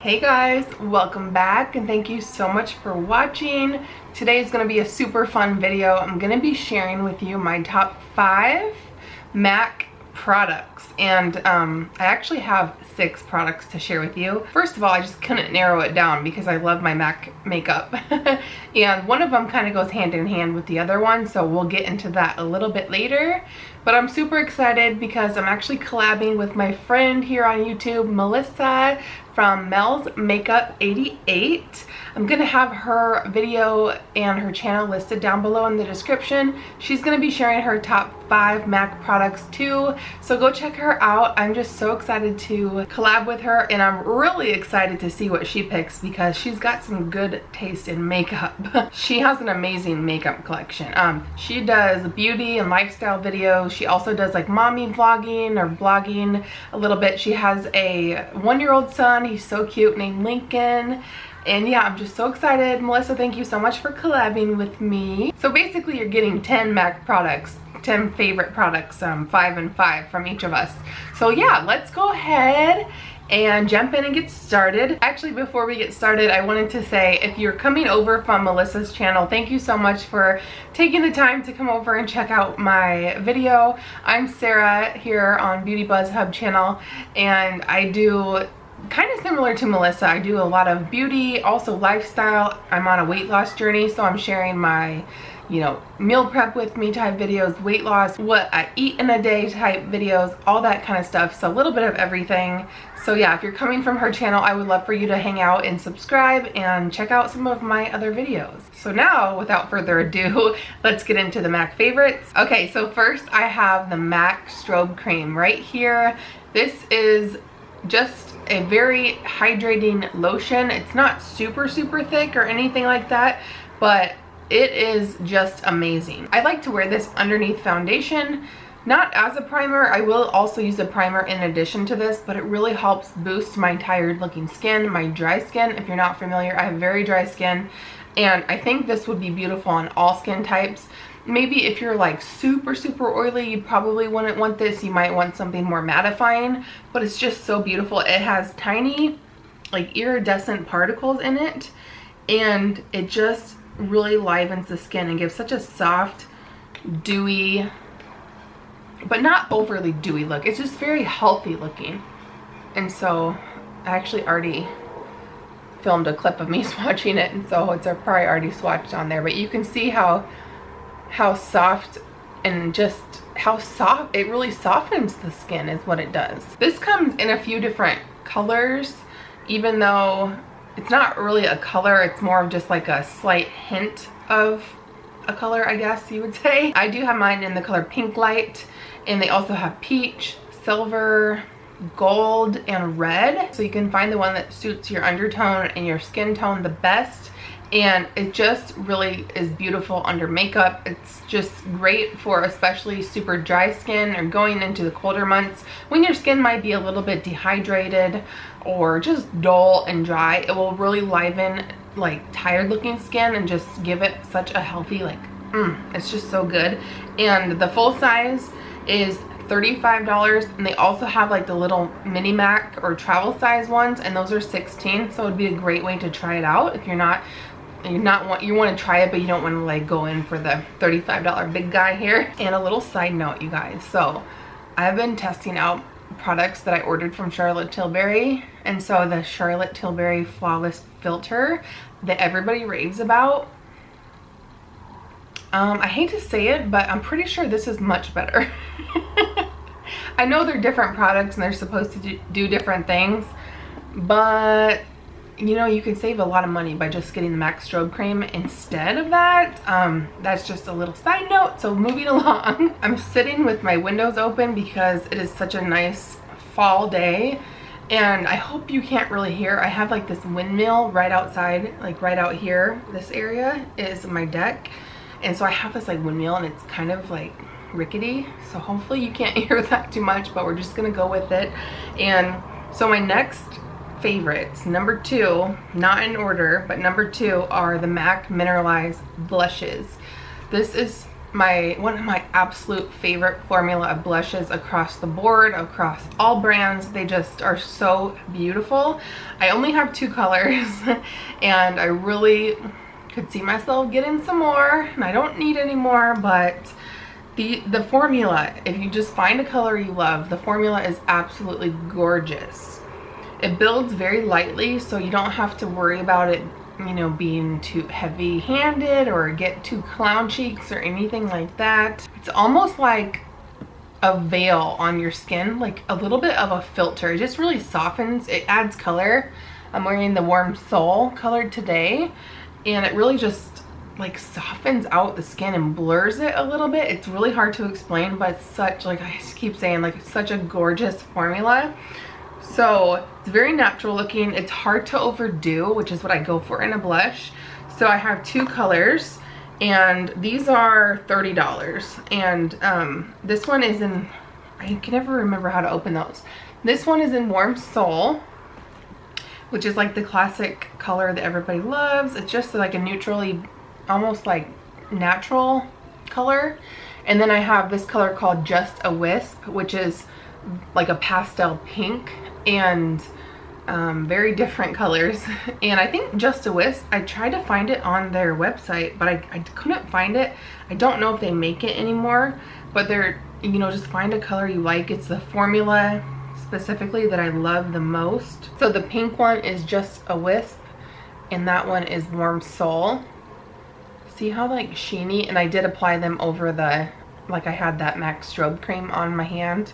Hey guys, welcome back and thank you so much for watching. Today is going to be a super fun video. I'm going to be sharing with you my top 5 MAC products, and I actually have 6 products to share with you. First of all, I just couldn't narrow it down because I love my MAC makeup and one of them kind of goes hand in hand with the other one, so we'll get into that a little bit later. But I'm super excited because I'm actually collabing with my friend here on YouTube, Melissa from MelsMakeup88. I'm gonna have her video and her channel listed down below in the description. She's gonna be sharing her top 5 MAC products too, so go check her out. I'm just so excited to collab with her, and I'm really excited to see what she picks because she's got some good taste in makeup. She has an amazing makeup collection. She does beauty and lifestyle videos. She also does like mommy vlogging or blogging a little bit. She has a 1-year-old son. He's so cute, named Lincoln. And yeah, I'm just so excited. Melissa, thank you so much for collabing with me. So basically you're getting 10 MAC products, 10 favorite products, 5 and 5 from each of us. So yeah, let's go ahead and jump in and get started. Actually, before we get started, I wanted to say, if you're coming over from Melissa's channel, thank you so much for taking the time to come over and check out my video. I'm Sarah here on Beauty Buzz Hub channel, and I do kind of similar to Melissa. I do a lot of beauty, also lifestyle. I'm on a weight loss journey, so I'm sharing my, meal prep with me type videos, weight loss, what I eat in a day type videos, all that kind of stuff. So a little bit of everything. So yeah, if you're coming from her channel, I would love for you to hang out and subscribe and check out some of my other videos. So now, without further ado, let's get into the MAC favorites. Okay, so first I have the MAC Strobe Cream right here. This is just a very hydrating lotion. It's not super thick or anything like that, but it is just amazing. I like to wear this underneath foundation, not as a primer. I will also use a primer in addition to this, but it really helps boost my tired looking skin, my dry skin. If you're not familiar, I have very dry skin, and I think this would be beautiful on all skin types. Maybe if you're like super oily, you probably wouldn't want this. You might want something more mattifying, but it's just so beautiful. It has tiny like iridescent particles in it, and it just really livens the skin and gives such a soft, dewy, but not overly dewy look. It's just very healthy looking. And so I actually already filmed a clip of me swatching it, and so it's probably already swatched on there, but you can see how soft, and just how soft it really softens the skin is what it does. This comes in a few different colors, even though it's not really a color, it's more of just like a slight hint of a color, I guess you would say. I do have mine in the color Pink Light, and they also have peach, silver, gold, and red. So you can find the one that suits your undertone and your skin tone the best. And it just really is beautiful under makeup. It's just great for especially super dry skin or going into the colder months when your skin might be a little bit dehydrated or just dull and dry. It will really liven like tired looking skin and just give it such a healthy it's just so good. And the full size is $35, and they also have like the little mini MAC or travel size ones, and those are $16. So it would be a great way to try it out if you want to try it, but you don't want to like go in for the $35 big guy here. And a little side note, you guys, so I've been testing out products that I ordered from Charlotte Tilbury, and so the Charlotte Tilbury Flawless Filter that everybody raves about, I hate to say it, but I'm pretty sure this is much better. I know they're different products and they're supposed to do different things, but you can save a lot of money by just getting the MAC Strobe Cream instead of that. That's just a little side note. So moving along, I'm sitting with my windows open because it is such a nice fall day, and I hope you can't really hear. I have like this windmill right outside, like right out here. This area is my deck, and so I have this like windmill, and it's kind of like rickety, so hopefully you can't hear that too much, but we're just gonna go with it. And so my next favorites, number 2, not in order, but number 2 are the MAC Mineralize blushes. This is one of my absolute favorite formula of blushes across the board, across all brands. They just are so beautiful. I only have 2 colors and I really could see myself getting some more, and I don't need any more, but the formula, if you just find a color you love, the formula is absolutely gorgeous. It builds very lightly, so you don't have to worry about it, you know, being too heavy handed or get too clown cheeks or anything like that. It's almost like a veil on your skin, like a little bit of a filter. It just really softens, it adds color. I'm wearing the Warm Soul color today, and it really just like softens out the skin and blurs it a little bit. It's really hard to explain, but it's such, like I keep saying, like it's such a gorgeous formula. So it's very natural looking. It's hard to overdo, which is what I go for in a blush. So I have 2 colors, and these are $30. And this one is in, I can never remember how to open those. This one is in Warm Soul, which is like the classic color that everybody loves. It's just like a neutrally, almost like natural color. And then I have this color called Just a Wisp, which is like a pastel pink, and very different colors. And I think Just a Wisp, I tried to find it on their website, but I couldn't find it. I don't know if they make it anymore, but they're, you know, just find a color you like. It's the formula specifically that I love the most. So the pink one is Just a Wisp, and that one is Warm Soul. See how like sheeny, and I did apply them over the, like I had that MAC strobe cream on my hand,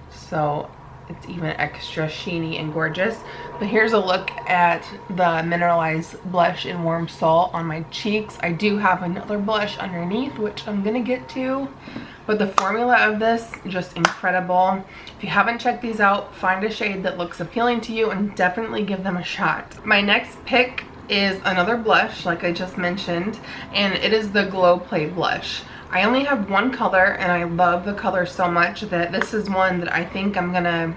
so it's even extra sheeny and gorgeous. But here's a look at the Mineralize blush in Warm Soul on my cheeks. I do have another blush underneath, which I'm gonna get to, but the formula of this, just incredible. If you haven't checked these out, find a shade that looks appealing to you and definitely give them a shot. My next pick is another blush, like I just mentioned, and it is the Glow Play blush. I only have 1 color, and I love the color so much that this is one that I think I'm gonna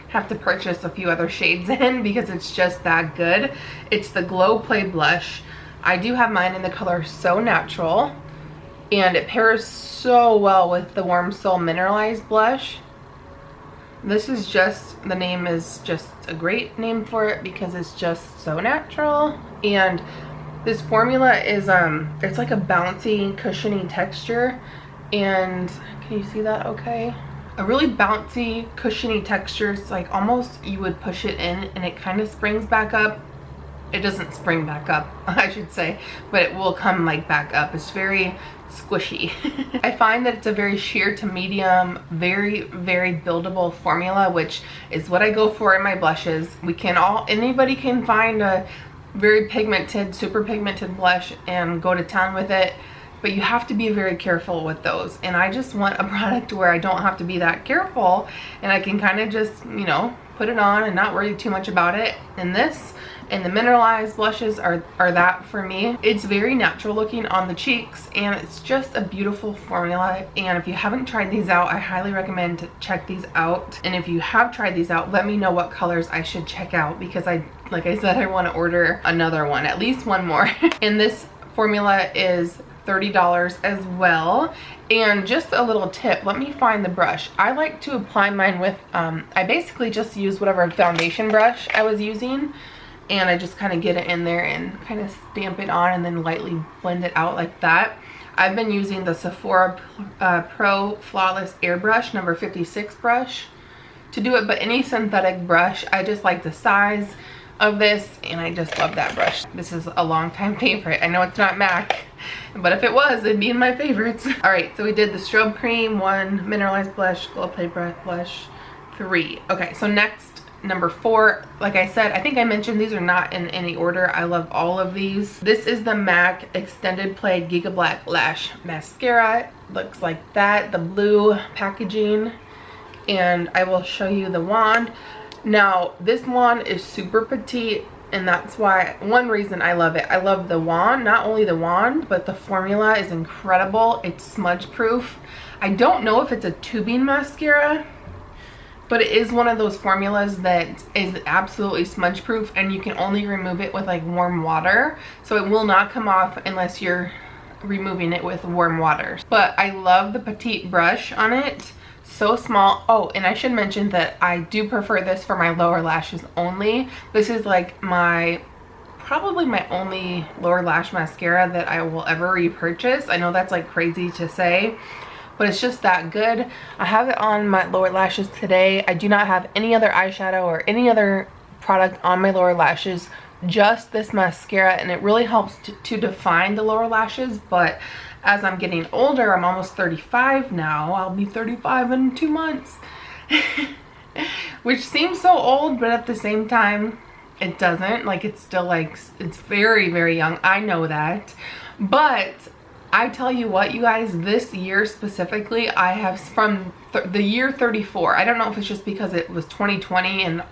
have to purchase a few other shades in because it's just that good. It's the Glow Play blush. I do have mine in the color So Natural, and it pairs so well with the Warm Soul Mineralize blush. This is just, the name is just a great name for it because it's just so natural. And this formula is it's like a bouncy, cushiony texture, and can you see that okay? A really bouncy, cushiony texture. It's like almost you would push it in and it kind of springs back up. It doesn't spring back up, I should say, but it will come like back up. It's very squishy. I find that it's a very sheer to medium, very, very buildable formula, which is what I go for in my blushes. We can all, anybody can find a very pigmented, super pigmented blush and go to town with it, but you have to be very careful with those. And I just want a product where I don't have to be that careful, and I can kind of just, you know, put it on and not worry too much about it. And this and the Mineralize blushes are that for me. It's very natural looking on the cheeks, and it's just a beautiful formula. And if you haven't tried these out, I highly recommend to check these out. And if you have tried these out, let me know what colors I should check out, because like I said, I want to order another one, at least 1 more. And this formula is $30 as well. And just a little tip, let me find the brush. I like to apply mine with, I basically just use whatever foundation brush I was using, and I just kind of get it in there and kind of stamp it on and then lightly blend it out like that. I've been using the Sephora Pro Flawless Airbrush number 56 brush to do it, but any synthetic brush, I just like the size of this, and I just love that brush. This is a long-time favorite. I know it's not MAC, but if it was, it'd be in my favorites. All right, so we did the strobe cream, 1 Mineralized blush, Glow Play blush, 3. Okay, so next, number 4, like I said, I think I mentioned these are not in any order. I love all of these. This is the MAC Extended Play Giga Black Lash Mascara. Looks like that, the blue packaging, and I will show you the wand. Now, this wand is super petite, and that's why, one reason I love it. I love the wand, not only the wand, but the formula is incredible. It's smudge proof. I don't know if it's a tubing mascara, but it is one of those formulas that is absolutely smudge proof, and you can only remove it with like warm water, so it will not come off unless you're removing it with warm water. But I love the petite brush on it. So small. Oh, and I should mention that I do prefer this for my lower lashes only. This is like probably my only lower lash mascara that I will ever repurchase. I know that's like crazy to say, but it's just that good. I have it on my lower lashes today. I do not have any other eyeshadow or any other product on my lower lashes, just this mascara, and it really helps to define the lower lashes. But as I'm getting older, I'm almost 35 now. I'll be 35 in 2 months. Which seems so old, but at the same time, it doesn't. Like, it's still like, it's very, very young. I know that. But I tell you what, you guys, this year specifically, I have from the year 34. I don't know if it's just because it was 2020 and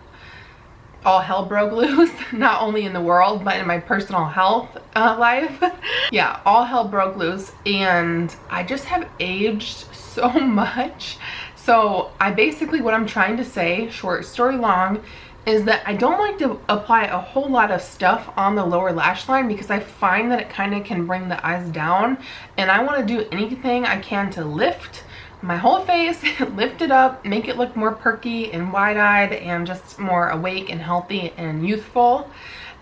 all hell broke loose, not only in the world, but in my personal health life. Yeah, all hell broke loose, and I just have aged so much. So I basically, what I'm trying to say, short story long, is that I don't like to apply a whole lot of stuff on the lower lash line because I find that it kind of can bring the eyes down, and I want to do anything I can to lift my whole face, lift it up, make it look more perky and wide-eyed and just more awake and healthy and youthful.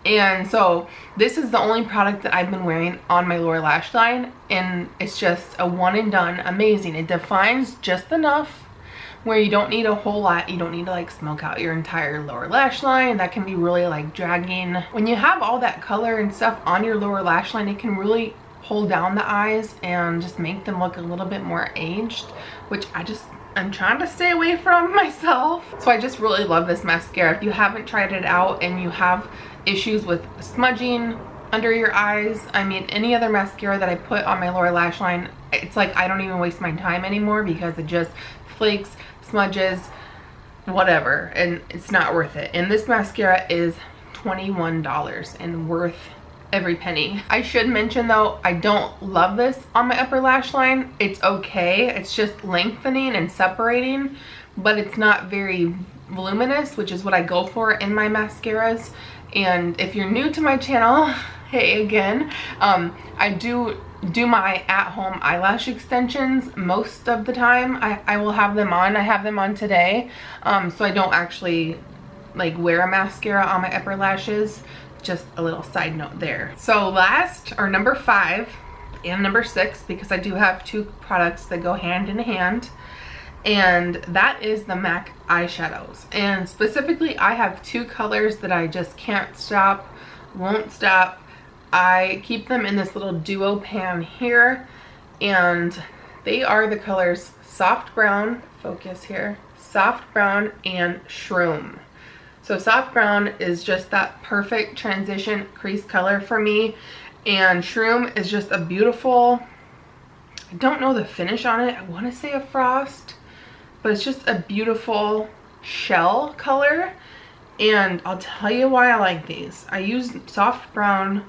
And so this is the only product that I've been wearing on my lower lash line, and it's just a one and done. Amazing. It defines just enough where you don't need a whole lot. You don't need to like smoke out your entire lower lash line. That can be really like dragging. When you have all that color and stuff on your lower lash line, it can really pull down the eyes and just make them look a little bit more aged, which I'm trying to stay away from myself. So I just really love this mascara. If you haven't tried it out and you have issues with smudging under your eyes, I mean, any other mascara that I put on my lower lash line, it's like I don't even waste my time anymore because it just flakes, smudges, whatever, and it's not worth it. And this mascara is $21 and worth every penny. I should mention though, I don't love this on my upper lash line. It's okay. It's just lengthening and separating, but it's not very voluminous, which is what I go for in my mascaras. And if you're new to my channel, hey again, I do my at-home eyelash extensions most of the time. I will have them on. I have them on today, so I don't actually like wear a mascara on my upper lashes. Just a little side note there. So last, or number 5 and number 6, because I do have 2 products that go hand in hand, and that is the MAC eyeshadows. And specifically, I have 2 colors that I just can't stop, won't stop. I keep them in this little duo pan here, and they are the colors Soft Brown, focus here, Soft Brown and Shroom. So Soft Brown is just that perfect transition crease color for me, and Shroom is just a beautiful, I don't know the finish on it, I want to say a frost, but it's just a beautiful shell color. And I'll tell you why I like these. I use Soft Brown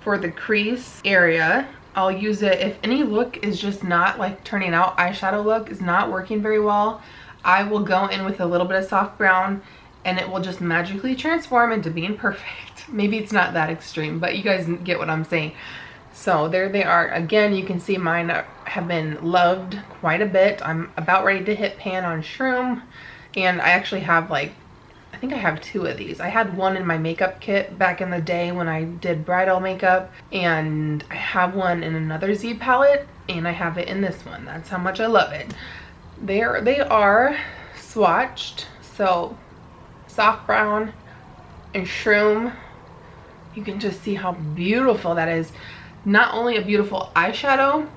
for the crease area. I'll use it if any look is just not like turning out, eyeshadow look is not working very well, I will go in with a little bit of Soft Brown and it will just magically transform into being perfect. Maybe it's not that extreme, but you guys get what I'm saying. So there they are. Again, you can see mine have been loved quite a bit. I'm about ready to hit pan on Shroom, and I actually have like, I think I have 2 of these. I had one in my makeup kit back in the day when I did bridal makeup, and I have one in another Z palette, and I have it in this one. That's how much I love it. There they are swatched. So Soft Brown and Shroom, you can just see how beautiful that is. Not only a beautiful eyeshadow,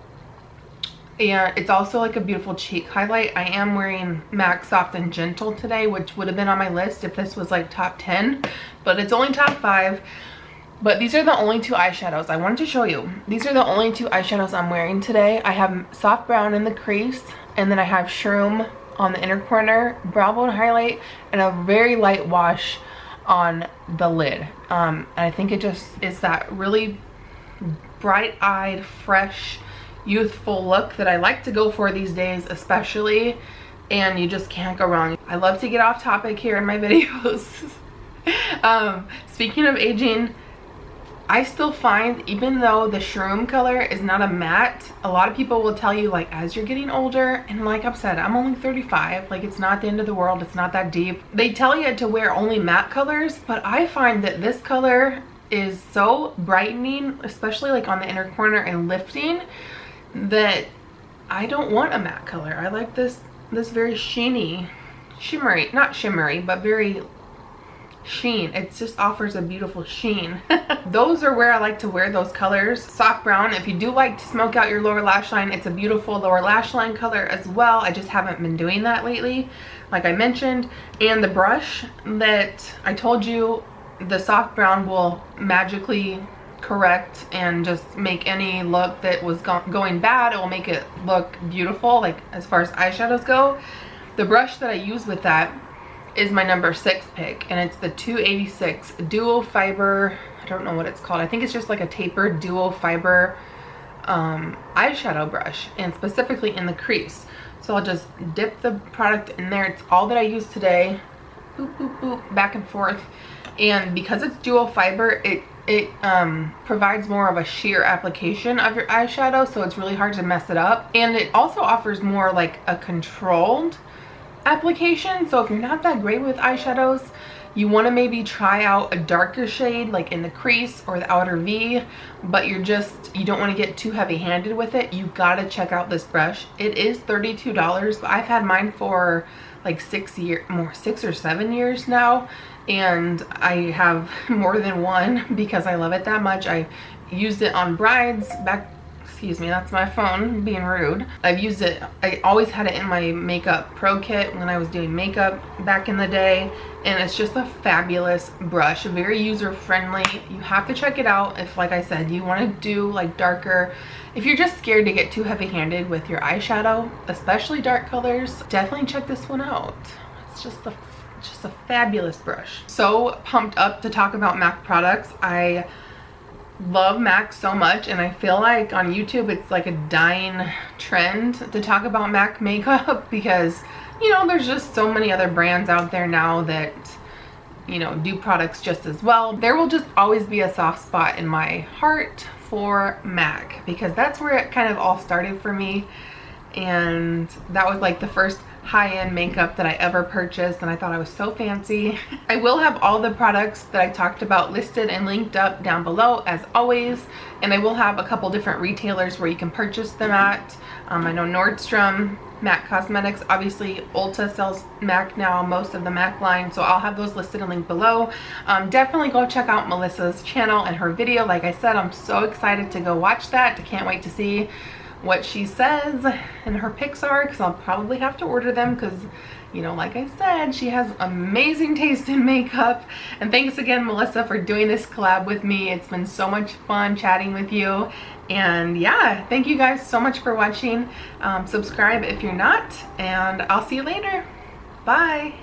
and it's also like a beautiful cheek highlight. I am wearing MAC Soft and Gentle today, which would have been on my list if this was like top 10, but it's only top 5. But these are the only 2 eyeshadows I wanted to show you. These are the only 2 eyeshadows I'm wearing today. I have Soft Brown in the crease, and then I have Shroom on the inner corner, brow bone highlight, and a very light wash on the lid. And I think it just is that really bright-eyed, fresh, youthful look that I like to go for these days especially, and you just can't go wrong. I love to get off topic here in my videos. Speaking of aging, I still find, even though the shroom color is not a matte, a lot of people will tell you like as you're getting older, and like I've said, I'm only 35, like it's not the end of the world, it's not that deep. They tell you to wear only matte colors, but I find that this color is so brightening, especially like on the inner corner and lifting, that I don't want a matte color. I like this very sheeny, shimmery, not shimmery, but very sheen. It just offers a beautiful sheen. Those are where I like to wear those colors. Soft brown, if you do like to smoke out your lower lash line, it's a beautiful lower lash line color as well. I just haven't been doing that lately, like I mentioned. And the brush that I told you, the soft brown will magically correct and just make any look that was going bad, it will make it look beautiful, like as far as eyeshadows go. The brush that I use with that is my number 6 pick, and it's the 286 dual fiber. I don't know what it's called. I think it's just like a tapered dual fiber eyeshadow brush, and specifically in the crease. So I'll just dip the product in there. It's all that I use today. Boop, boop, boop, back and forth. And because it's dual fiber, it provides more of a sheer application of your eyeshadow, so it's really hard to mess it up. And it also offers more like a controlled application. So if you're not that great with eyeshadows, you want to maybe try out a darker shade like in the crease or the outer V, but you don't want to get too heavy-handed with it, you gotta check out this brush. It is $32, but I've had mine for like 6 or 7 years now, and I have more than one because I love it that much. I used it on brides back, excuse me, that's my phone being rude. I've used it, I always had it in my makeup pro kit when I was doing makeup back in the day, and it's just a fabulous brush, very user friendly. You have to check it out if, like I said, you want to do like darker. If you're just scared to get too heavy-handed with your eyeshadow, especially dark colors, definitely check this one out. It's just a fabulous brush. So pumped up to talk about MAC products. I love MAC so much, and I feel like on YouTube it's like a dying trend to talk about MAC makeup because, you know, there's just so many other brands out there now that, you know, do products just as well. There will just always be a soft spot in my heart for MAC because that's where it kind of all started for me, and that was like the first high-end makeup that I ever purchased, and I thought I was so fancy. I will have all the products that I talked about listed and linked up down below as always, and I will have a couple different retailers where you can purchase them at. I know Nordstrom, MAC Cosmetics, obviously Ulta sells MAC now, most of the MAC line, so I'll have those listed and linked below. Definitely go check out Melissa's channel and her video. Like I said, I'm so excited to go watch that. I can't wait to see what she says and her pics are, because I'll probably have to order them because, you know, like I said, she has amazing taste in makeup. And thanks again, Melissa, for doing this collab with me. It's been so much fun chatting with you. And yeah, thank you guys so much for watching. Subscribe if you're not, and I'll see you later. Bye.